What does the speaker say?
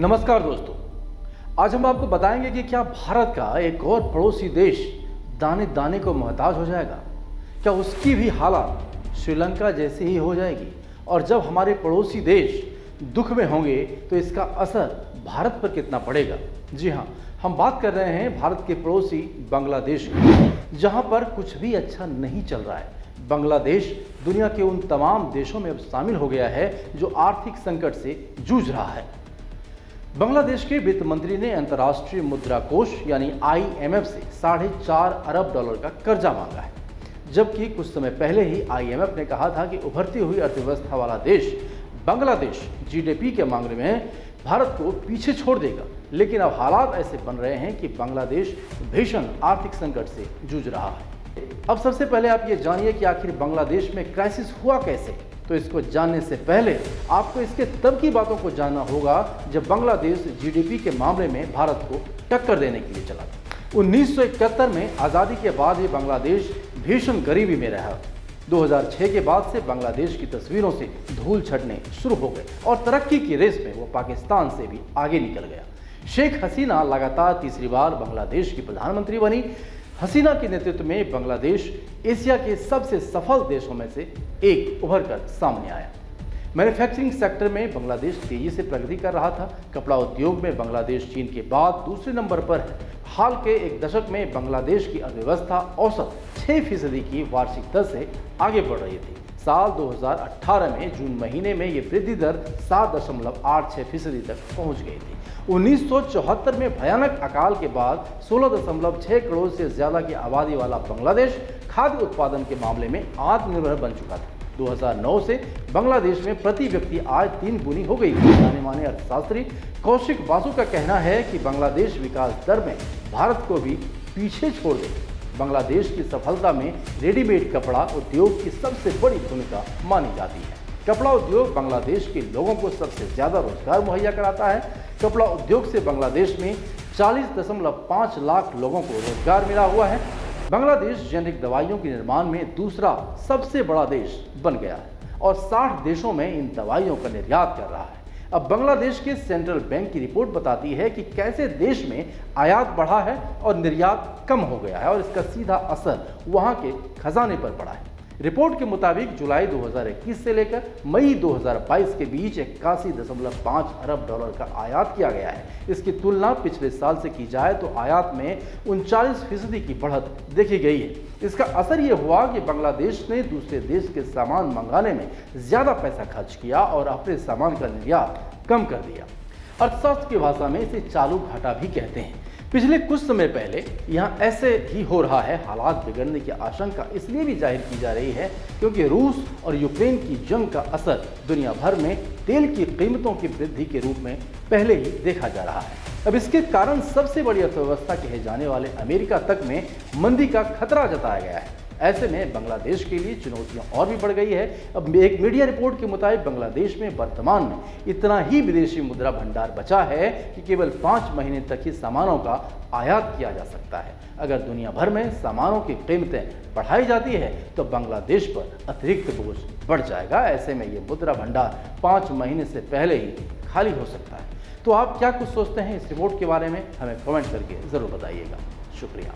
नमस्कार दोस्तों, आज हम आपको बताएंगे कि क्या भारत का एक और पड़ोसी देश दाने दाने को मोहताज हो जाएगा। क्या उसकी भी हालत श्रीलंका जैसी ही हो जाएगी। और जब हमारे पड़ोसी देश दुख में होंगे तो इसका असर भारत पर कितना पड़ेगा। जी हाँ, हम बात कर रहे हैं भारत के पड़ोसी बांग्लादेश की, जहाँ पर कुछ भी अच्छा नहीं चल रहा है। बांग्लादेश दुनिया के उन तमाम देशों में अब शामिल हो गया है जो आर्थिक संकट से जूझ रहा है। बांग्लादेश के वित्त मंत्री ने अंतर्राष्ट्रीय मुद्रा कोष यानी IMF से $4.5 अरब का कर्जा मांगा है, जबकि कुछ समय पहले ही IMF ने कहा था कि उभरती हुई अर्थव्यवस्था वाला देश बांग्लादेश GDP के मामले में भारत को पीछे छोड़ देगा। लेकिन अब हालात ऐसे बन रहे हैं कि बांग्लादेश भीषण आर्थिक संकट से जूझ रहा है। अब सबसे पहले आप ये जानिए कि आखिर बांग्लादेश में क्राइसिस हुआ कैसे। तो इसको जानने से पहले आपको इसके तब की बातों को जानना होगा जब बांग्लादेश GDP के मामले में भारत को टक्कर देने के लिए चला था। 1971 में आज़ादी के बाद ये बांग्लादेश भीषण गरीबी में रहा। 2006 के बाद से बांग्लादेश की तस्वीरों से धूल छटने शुरू हो गए और तरक्की की रेस में वो पाकिस्तान से भी आगे निकल गया। शेख हसीना लगातार तीसरी बार बांग्लादेश की प्रधानमंत्री बनी। हसीना के नेतृत्व में बांग्लादेश एशिया के सबसे सफल देशों में से एक उभर कर सामने आया। मैन्युफैक्चरिंग सेक्टर में बांग्लादेश तेजी से प्रगति कर रहा था। कपड़ा उद्योग में बांग्लादेश चीन के बाद दूसरे नंबर पर है। हाल के एक दशक में बांग्लादेश की अर्थव्यवस्था औसत 6% की वार्षिक दर से आगे बढ़ रही थी। साल 2018 में जून महीने में ये वृद्धि दर 7.86% तक पहुंच गई थी। 1974 में भयानक अकाल के बाद 16.6 करोड़ से ज्यादा की आबादी वाला बांग्लादेश खाद्य उत्पादन के मामले में आत्मनिर्भर बन चुका था। 2009 से बांग्लादेश में प्रति व्यक्ति आय 3 गुनी हो गई थी। जाने माने अर्थशास्त्री कौशिक बासु का कहना है कि बांग्लादेश विकास दर में भारत को भी पीछे छोड़ देगा। बांग्लादेश की सफलता में रेडीमेड कपड़ा उद्योग की सबसे बड़ी भूमिका मानी जाती है। कपड़ा उद्योग बांग्लादेश के लोगों को सबसे ज्यादा रोजगार मुहैया कराता है। कपड़ा उद्योग से बांग्लादेश में 40.5 लाख लोगों को रोजगार मिला हुआ है। बांग्लादेश जेनेरिक दवाइयों के निर्माण में दूसरा सबसे बड़ा देश बन गया है और 60 देशों में इन दवाइयों का निर्यात कर रहा है। अब बांग्लादेश के सेंट्रल बैंक की रिपोर्ट बताती है कि कैसे देश में आयात बढ़ा है और निर्यात कम हो गया है और इसका सीधा असर वहां के खजाने पर पड़ा है। रिपोर्ट के मुताबिक जुलाई 2021 से लेकर मई 2022 के बीच 81.5 अरब डॉलर का आयात किया गया है। इसकी तुलना पिछले साल से की जाए तो आयात में 39% की बढ़त देखी गई है। इसका असर यह हुआ कि बांग्लादेश ने दूसरे देश के सामान मंगाने में ज्यादा पैसा खर्च किया और अपने सामान का निर्यात कम कर दिया। अर्थशास्त्र की भाषा में इसे चालू घाटा भी कहते हैं। पिछले कुछ समय पहले यहाँ ऐसे ही हो रहा है। हालात बिगड़ने की आशंका इसलिए भी जाहिर की जा रही है क्योंकि रूस और यूक्रेन की जंग का असर दुनिया भर में तेल की कीमतों की वृद्धि के रूप में पहले ही देखा जा रहा है। अब इसके कारण सबसे बड़ी अर्थव्यवस्था कहे जाने वाले अमेरिका तक में मंदी का खतरा जताया गया है। ऐसे में बांग्लादेश के लिए चुनौतियां और भी बढ़ गई है। अब एक मीडिया रिपोर्ट के मुताबिक बांग्लादेश में वर्तमान में इतना ही विदेशी मुद्रा भंडार बचा है कि केवल 5 महीने तक ही सामानों का आयात किया जा सकता है। अगर दुनिया भर में सामानों की कीमतें बढ़ाई जाती है तो बांग्लादेश पर अतिरिक्त बोझ बढ़ जाएगा। ऐसे में ये मुद्रा भंडार 5 महीने से पहले ही खाली हो सकता है। तो आप क्या कुछ सोचते हैं इस रिपोर्ट के बारे में, हमें कमेंट करके जरूर बताइएगा। शुक्रिया।